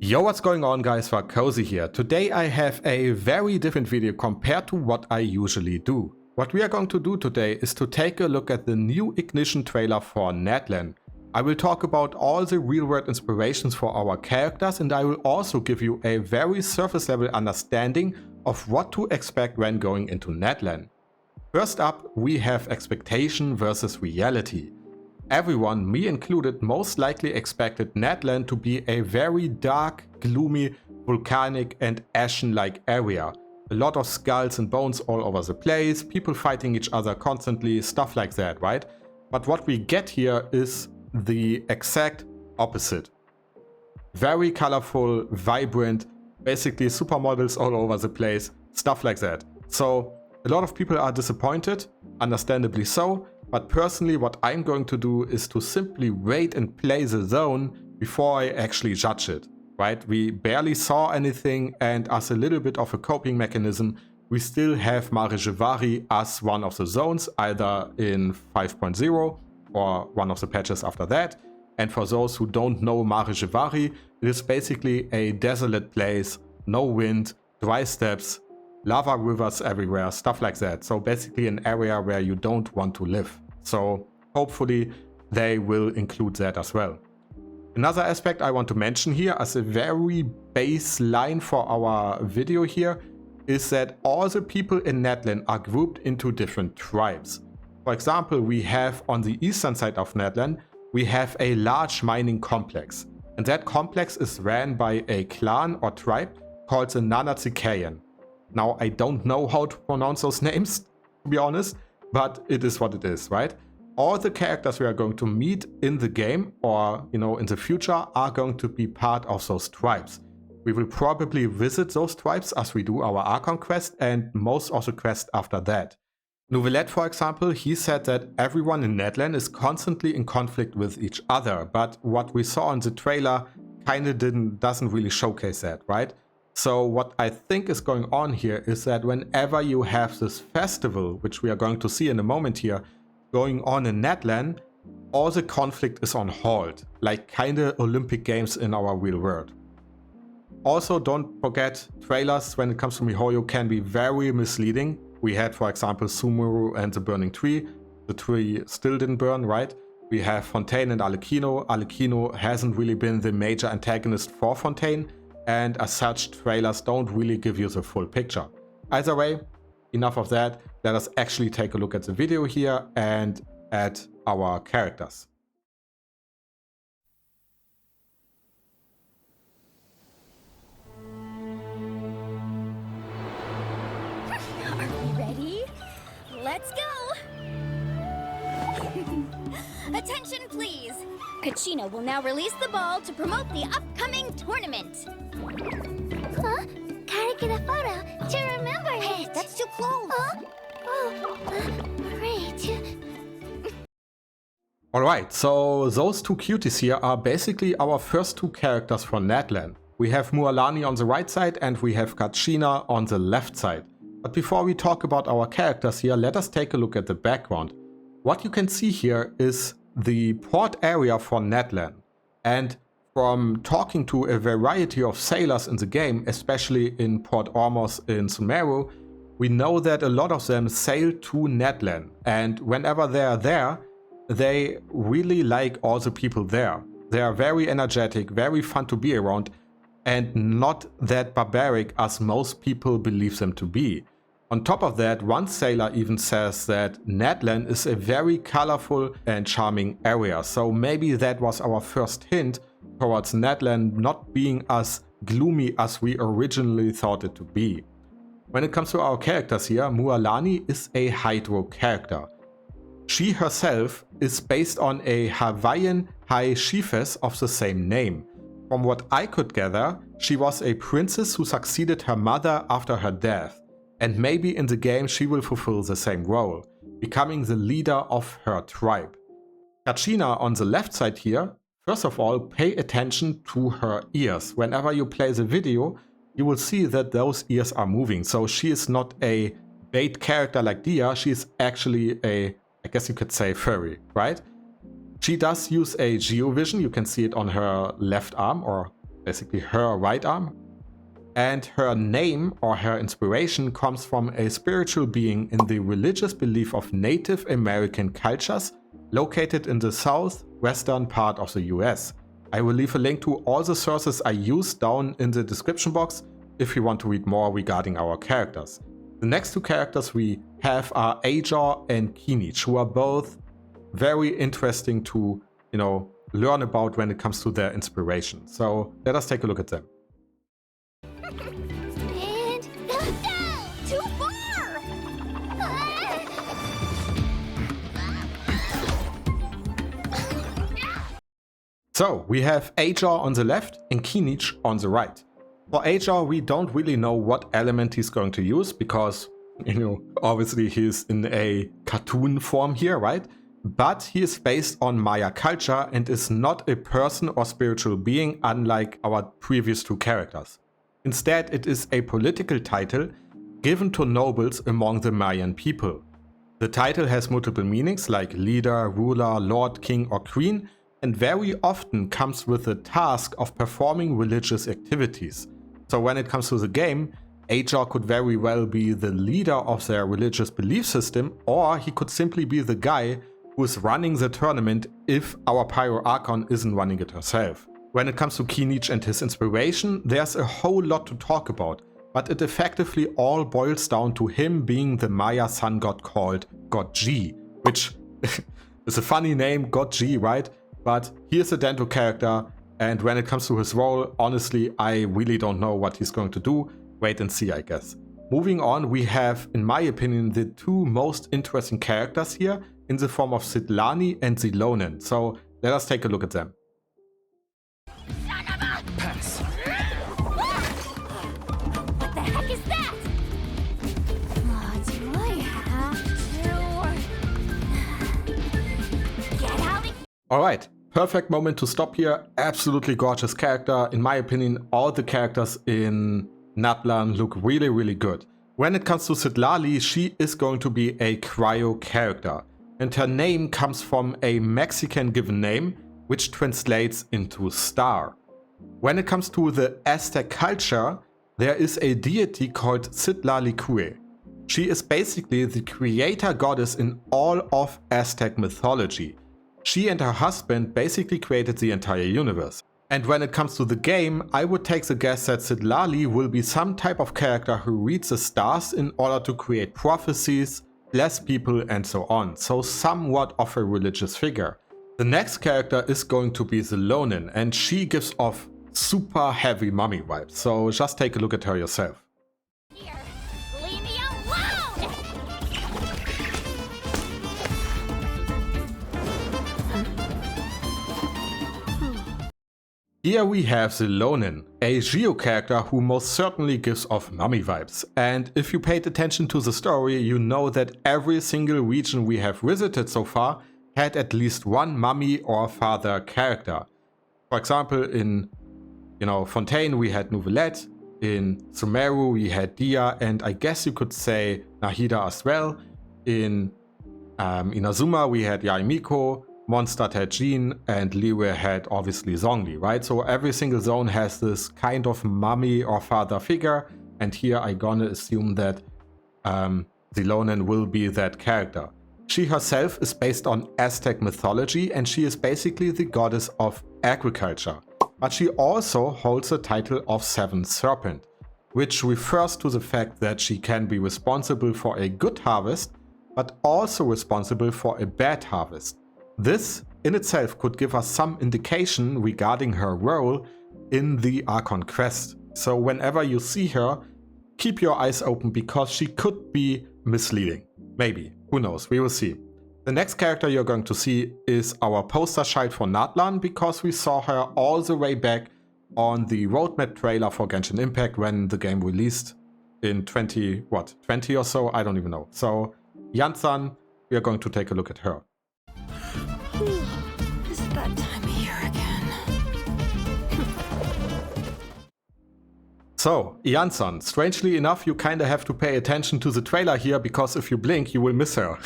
Yo, what's going on guys, Cozy here. Today I have a very different video compared to what I usually do. What we are going to do today is to take a look at the new Ignition trailer for Natlan. I will talk about all the real-world inspirations for our characters, and I will also give you a very surface level understanding of what to expect when going into Natlan. First up, we have expectation versus reality. Everyone, me included, most likely expected Natlan to be a very dark, gloomy, volcanic and ashen-like area. A lot of skulls and bones all over the place, people fighting each other constantly, stuff like that, right? But what we get here is the exact opposite. Very colorful, vibrant, basically supermodels all over the place, stuff like that. So a lot of people are disappointed, understandably so. But personally, what I'm going to do is to simply wait and play the zone before I actually judge it, right? We barely saw anything, and as a little bit of a coping mechanism, we still have Mavuika as one of the zones, either in 5.0 or one of the patches after that. And for those who don't know Mavuika, it is basically a desolate place, no wind, dry steppes, lava rivers everywhere, stuff like that. So basically an area where you don't want to live. So hopefully they will include that as well. Another aspect I want to mention here as a very baseline for our video here is that all the people in Natlan are grouped into different tribes. For example, we have on the eastern side of Natlan, we have a large mining complex. And that complex is ran by a clan or tribe called the Nanatikayan. Now, I don't know how to pronounce those names, to be honest, but it is what it is, right? All the characters we are going to meet in the game or, in the future are going to be part of those tribes. We will probably visit those tribes as we do our Archon quest and most of the quests after that. Novelette, for example, he said that everyone in Natlan is constantly in conflict with each other, but what we saw in the trailer kind of doesn't really showcase that, right? So what I think is going on here is that whenever you have this festival, which we are going to see in a moment here, going on in Natlan, all the conflict is on hold, like kinda Olympic Games in our real world. Also, don't forget, trailers when it comes to Mihoyo can be very misleading. We had, for example, Sumuru and the Burning Tree. The tree still didn't burn, right? We have Fontaine and Alecchino. Alecchino hasn't really been the major antagonist for Fontaine, and as such, trailers don't really give you the full picture. Either way, enough of that. Let us actually take a look at the video here and at our characters. Are we ready? Let's go! Attention, please! Kachina will now release the ball to promote the upcoming tournament. Huh? Gotta get a photo to remember it. Hey, that's too close. Huh? Great. Alright, so those two cuties here are basically our first two characters for Natlan. We have Mualani on the right side and we have Kachina on the left side. But before we talk about our characters here, let us take a look at the background. What you can see here is the port area for Natlan. And from talking to a variety of sailors in the game, especially in Port Ormos in Sumeru, we know that a lot of them sail to Natlan. And whenever they are there, they really like all the people there. They are very energetic, very fun to be around, and not that barbaric as most people believe them to be. On top of that, one sailor even says that Natlan is a very colorful and charming area, so maybe that was our first hint towards Natlan not being as gloomy as we originally thought it to be. When it comes to our characters here, Mualani is a Hydro character. She herself is based on a Hawaiian high chiefess of the same name. From what I could gather, she was a princess who succeeded her mother after her death. And maybe in the game she will fulfill the same role, becoming the leader of her tribe. Kachina on the left side here, first of all, pay attention to her ears. Whenever you play the video, you will see that those ears are moving. So she is not a bait character like Dia, she is actually a, I guess you could say, furry, right? She does use a geovision, you can see it on her left arm, or basically her right arm. And her name or her inspiration comes from a spiritual being in the religious belief of Native American cultures located in the southwestern part of the US. I will leave a link to all the sources I used down in the description box if you want to read more regarding our characters. The next two characters we have are Ajaw and Kinich, who are both very interesting to, learn about when it comes to their inspiration. So let us take a look at them. And go! Too far! So we have Ajaw on the left and Kinich on the right. For Ajaw, we don't really know what element he's going to use because, obviously he's in a cartoon form here, right? But he is based on Maya culture and is not a person or spiritual being unlike our previous two characters. Instead, it is a political title given to nobles among the Mayan people. The title has multiple meanings like leader, ruler, lord, king or queen, and very often comes with the task of performing religious activities. So when it comes to the game, Ajaw could very well be the leader of their religious belief system, or he could simply be the guy who is running the tournament if our Pyro Archon isn't running it herself. When it comes to Kinich and his inspiration, there's a whole lot to talk about, but it effectively all boils down to him being the Maya sun god called God G, which is a funny name, God G, right? But he is a Dento character, and when it comes to his role, honestly, I really don't know what he's going to do. Wait and see, I guess. Moving on, we have, in my opinion, the two most interesting characters here in the form of Citlali and Xilonen. So let us take a look at them. Pass. What the heck is that? Do I have to? Get out of Alright, perfect moment to stop here. Absolutely gorgeous character. In my opinion, all the characters in Natlan look really, really good. When it comes to Citlali, she is going to be a cryo character. And her name comes from a Mexican given name, which translates into star. When it comes to the Aztec culture, there is a deity called Citlali. She is basically the creator goddess in all of Aztec mythology. She and her husband basically created the entire universe. And when it comes to the game, I would take the guess that Citlali will be some type of character who reads the stars in order to create prophecies, bless people and so on, so somewhat of a religious figure. The next character is going to be Xilonen, and she gives off super heavy mummy vibes, so just take a look at her yourself. here. Leave me alone! Here we have Xilonen, a Geo character who most certainly gives off mummy vibes. And if you paid attention to the story, you know that every single region we have visited so far had at least one mummy or father character. For example, in Fontaine we had Nouvellette, in Sumeru we had Dia, and I guess you could say Nahida as well. In Inazuma we had Yaimiko, Mondstadt had Jean, and Liyue had obviously Zhongli, right? So every single zone has this kind of mummy or father figure, and here I'm gonna assume that Xilonen will be that character. She herself is based on Aztec mythology, and she is basically the goddess of agriculture. But she also holds the title of Seventh Serpent, which refers to the fact that she can be responsible for a good harvest, but also responsible for a bad harvest. This in itself could give us some indication regarding her role in the Archon quest. So whenever you see her, keep your eyes open because she could be misleading. Maybe, who knows, we will see. The next character you're going to see is our poster child for Natlan, because we saw her all the way back on the roadmap trailer for Genshin Impact when the game released in 20 or so, I don't even know. So Iansan, we are going to take a look at her. Is it that time of year again? So, Iansan, strangely enough, you kinda have to pay attention to the trailer here, because if you blink, you will miss her.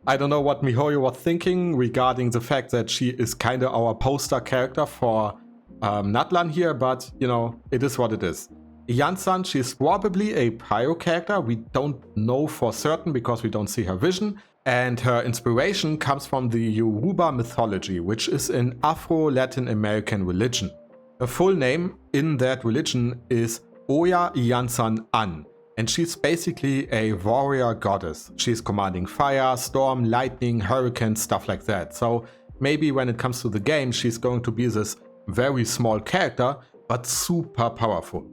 I don't know what Mihoyo was thinking regarding the fact that she is kinda our poster character for Natlan here, but you know, it is what it is. Iansan, she's probably a Pyro character. We don't know for certain because we don't see her vision. And her inspiration comes from the Yoruba mythology, which is an Afro-Latin American religion. Her full name in that religion is Oya Iansan An, and she's basically a warrior goddess. She's commanding fire, storm, lightning, hurricane, stuff like that. So maybe when it comes to the game, she's going to be this very small character, but super powerful.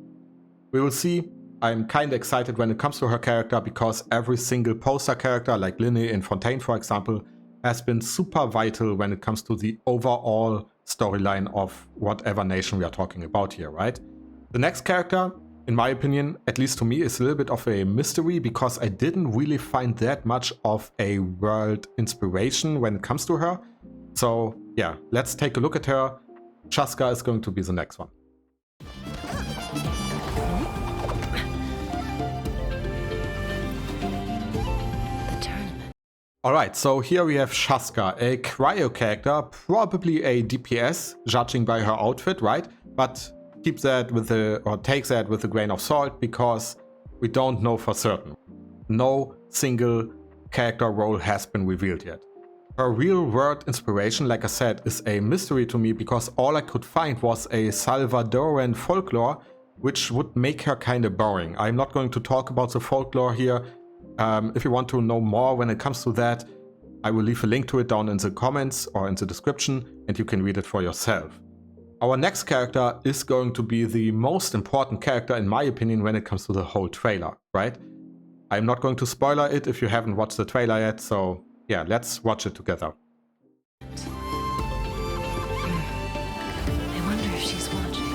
We will see. I'm kinda excited when it comes to her character because every single poster character, like Linne in Fontaine for example, has been super vital when it comes to the overall storyline of whatever nation we are talking about here, right? The next character, in my opinion, at least to me, is a little bit of a mystery because I didn't really find that much of a world inspiration when it comes to her. So yeah, let's take a look at her. Chasca is going to be the next one. Alright, so here we have Chasca, a cryo character, probably a DPS, judging by her outfit, right? But keep that with take that with a grain of salt because we don't know for certain. No single character role has been revealed yet. Her real world inspiration, like I said, is a mystery to me because all I could find was a Salvadoran folklore, which would make her kind of boring. I'm not going to talk about the folklore here. If you want to know more when it comes to that, I will leave a link to it down in the comments or in the description and you can read it for yourself. Our next character is going to be the most important character in my opinion when it comes to the whole trailer, right? I'm not going to spoiler it if you haven't watched the trailer yet, so yeah, let's watch it together. I wonder if she's watching.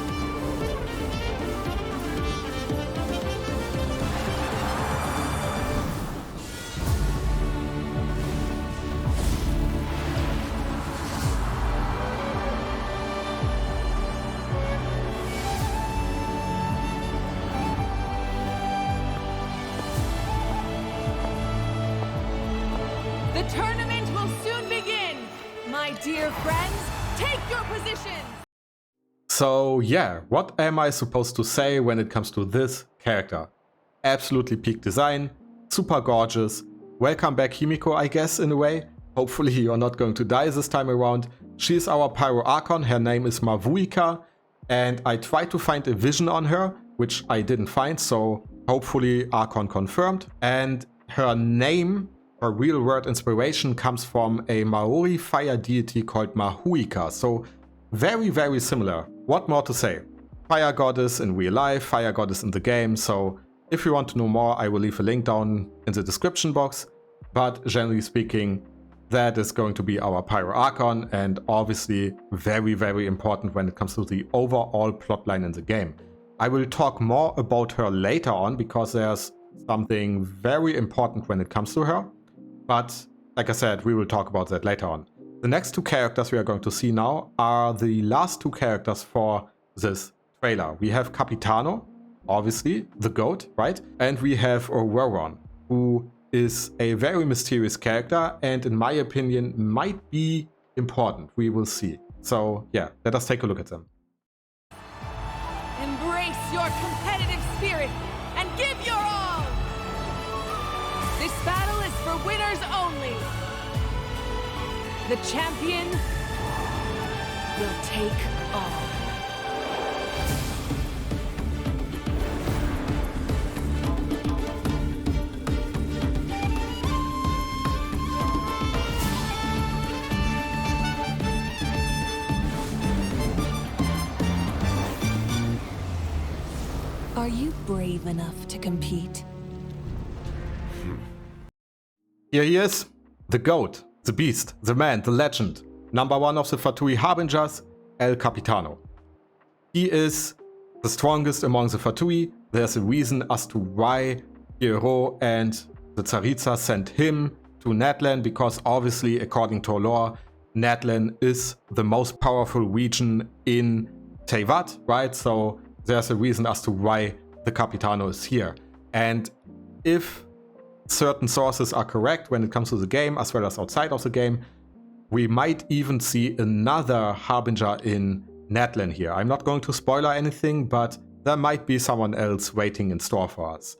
The tournament will soon begin! My dear friends, take your positions! So yeah, what am I supposed to say when it comes to this character? Absolutely peak design, super gorgeous. Welcome back Himiko, I guess, in a way. Hopefully you're not going to die this time around. She's our Pyro Archon, her name is Mavuika, and I tried to find a vision on her, which I didn't find, so hopefully Archon confirmed. And her name, her real world inspiration, comes from a Maori fire deity called Mavuika, so very, very similar. What more to say? Fire goddess in real life, fire goddess in the game, so if you want to know more, I will leave a link down in the description box. But generally speaking, that is going to be our Pyro Archon, and obviously very, very important when it comes to the overall plotline in the game. I will talk more about her later on because there's something very important when it comes to her. But like I said, we will talk about that later on. The next two characters we are going to see now are the last two characters for this trailer. We have Capitano, obviously, the GOAT, right? And we have Ororon, who is a very mysterious character and in my opinion might be important. We will see. So yeah, let us take a look at them. Embrace your competitive spirit and give your all! This battle is for winners only! The champion will take all. Are you brave enough to compete? Here he is, the GOAT, the beast, the man, the legend, number one of the Fatui Harbingers, El Capitano. He is the strongest among the Fatui. There's a reason as to why Pyro and the Tsaritsa sent him to Natlan, because obviously, according to lore, Natlan is the most powerful region in Teyvat, right? So there's a reason as to why the Capitano is here. And if certain sources are correct when it comes to the game as well as outside of the game, we might even see another Harbinger in Natlan here. I'm not going to spoiler anything, but there might be someone else waiting in store for us.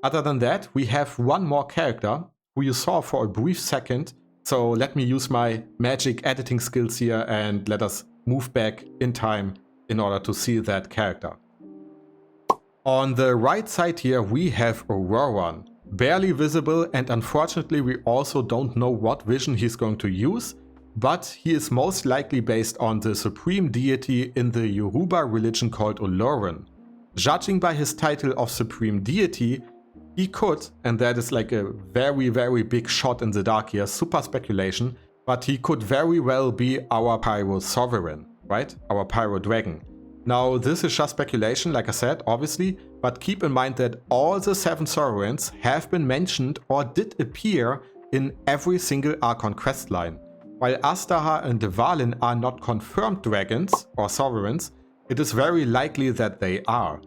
Other than that, we have one more character who you saw for a brief second. So let me use my magic editing skills here and let us move back in time in order to see that character. On the right side here we have Ororon. Barely visible, and unfortunately we also don't know what vision he's going to use, but he is most likely based on the supreme deity in the Yoruba religion called Ororon. Judging by his title of supreme deity, he could, and that is like a very big shot in the dark here, super speculation, but he could very well be our Pyro sovereign, right? Our Pyro dragon. Now this is just speculation, like I said, obviously, but keep in mind that all the 7 sovereigns have been mentioned or did appear in every single Archon questline. While Astaha and Dvalin are not confirmed dragons or sovereigns, it is very likely that they are.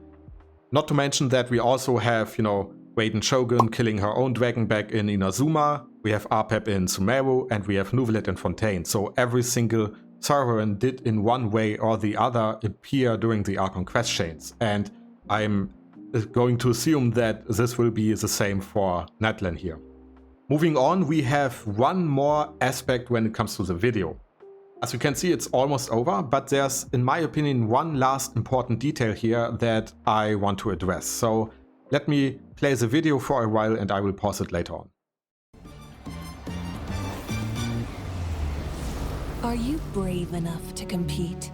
Not to mention that we also have, Raiden Shogun killing her own dragon back in Inazuma, we have Arpep in Sumeru, and we have Nuvelet in Fontaine. So every single sovereign did in one way or the other appear during the Archon quest chains. And I'm going to assume that this will be the same for Natlan here. Moving on, we have one more aspect when it comes to the video. As you can see, it's almost over, but there's, in my opinion, one last important detail here that I want to address. So let me play the video for a while and I will pause it later on. Are you brave enough to compete?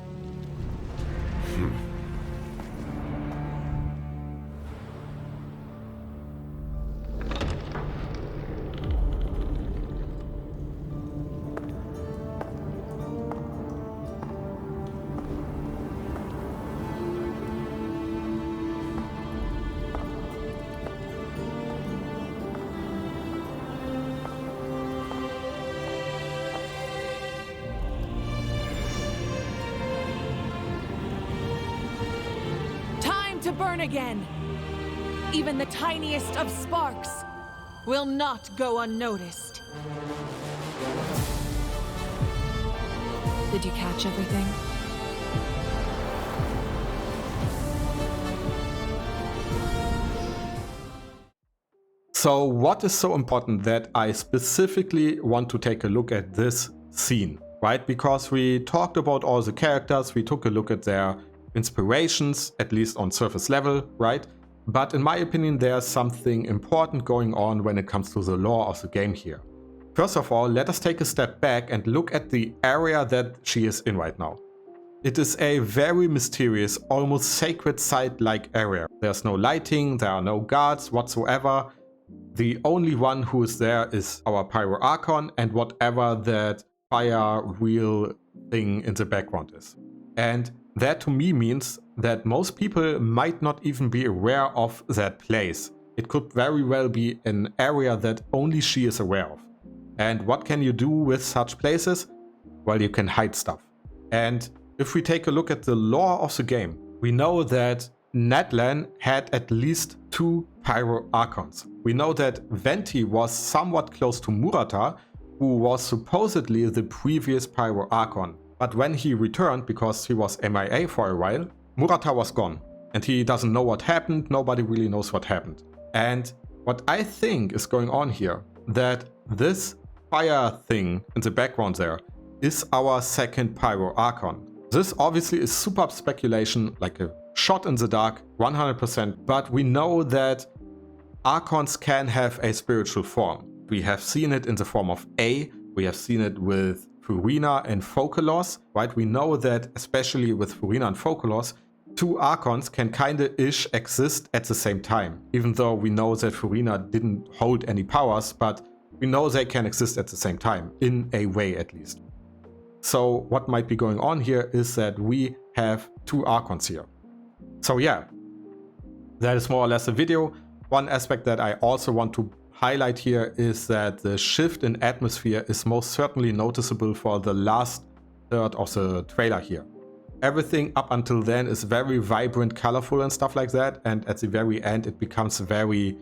To burn again. Even the tiniest of sparks will not go unnoticed. Did you catch everything? So what is so important that I specifically want to take a look at this scene, right? Because we talked about all the characters, we took a look at their inspirations, at least on surface level, right? But in my opinion, there's something important going on when it comes to the lore of the game here. First of all, let us take a step back and look at the area that she is in right now. It is a very mysterious, almost sacred site-like area. There's no lighting, there are no guards whatsoever. The only one who is there is our Pyro Archon and whatever that fire wheel thing in the background is. And that to me means that most people might not even be aware of that place. It could very well be an area that only she is aware of. And what can you do with such places? Well, you can hide stuff. And if we take a look at the lore of the game, we know that Natlan had at least 2 Pyro Archons. We know that Venti was somewhat close to Murata, who was supposedly the previous Pyro Archon. But when he returned, because he was MIA for a while, Murata was gone. And he doesn't know what happened, nobody really knows what happened. And what I think is going on here, that this fire thing in the background there is our second Pyro Archon. This obviously is super speculation, like a shot in the dark, 100%, but we know that Archons can have a spiritual form. We have seen it in the form of A, we have seen it with Furina and Focalos, right? We know that especially with Furina and Focalos, 2 Archons can kinda-ish exist at the same time. Even though we know that Furina didn't hold any powers, but we know they can exist at the same time, in a way at least. So what might be going on here is that we have 2 Archons here. So yeah, that is more or less the video. One aspect that I also want to highlight here is that the shift in atmosphere is most certainly noticeable for the last third of the trailer here. Everything up until then is very vibrant, colorful and stuff like that, and at the very end it becomes very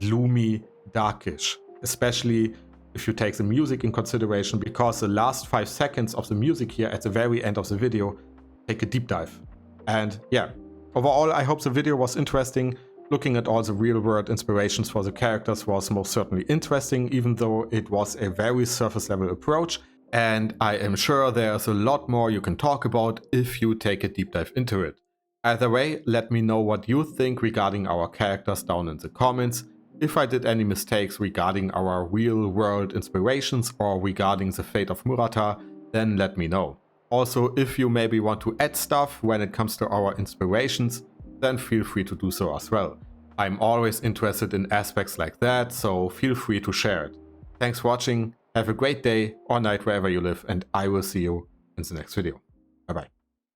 gloomy, darkish. Especially if you take the music in consideration, because the last 5 seconds of the music here at the very end of the video take a deep dive. And yeah, overall I hope the video was interesting. Looking at all the real world inspirations for the characters was most certainly interesting, even though it was a very surface level approach. And I am sure there's a lot more you can talk about if you take a deep dive into it. Either way, let me know what you think regarding our characters down in the comments. If I did any mistakes regarding our real world inspirations or regarding the fate of Murata, then let me know. Also, if you maybe want to add stuff when it comes to our inspirations, then feel free to do so as well. I'm always interested in aspects like that, so feel free to share it. Thanks for watching, have a great day or night wherever you live, and I will see you in the next video. Bye bye.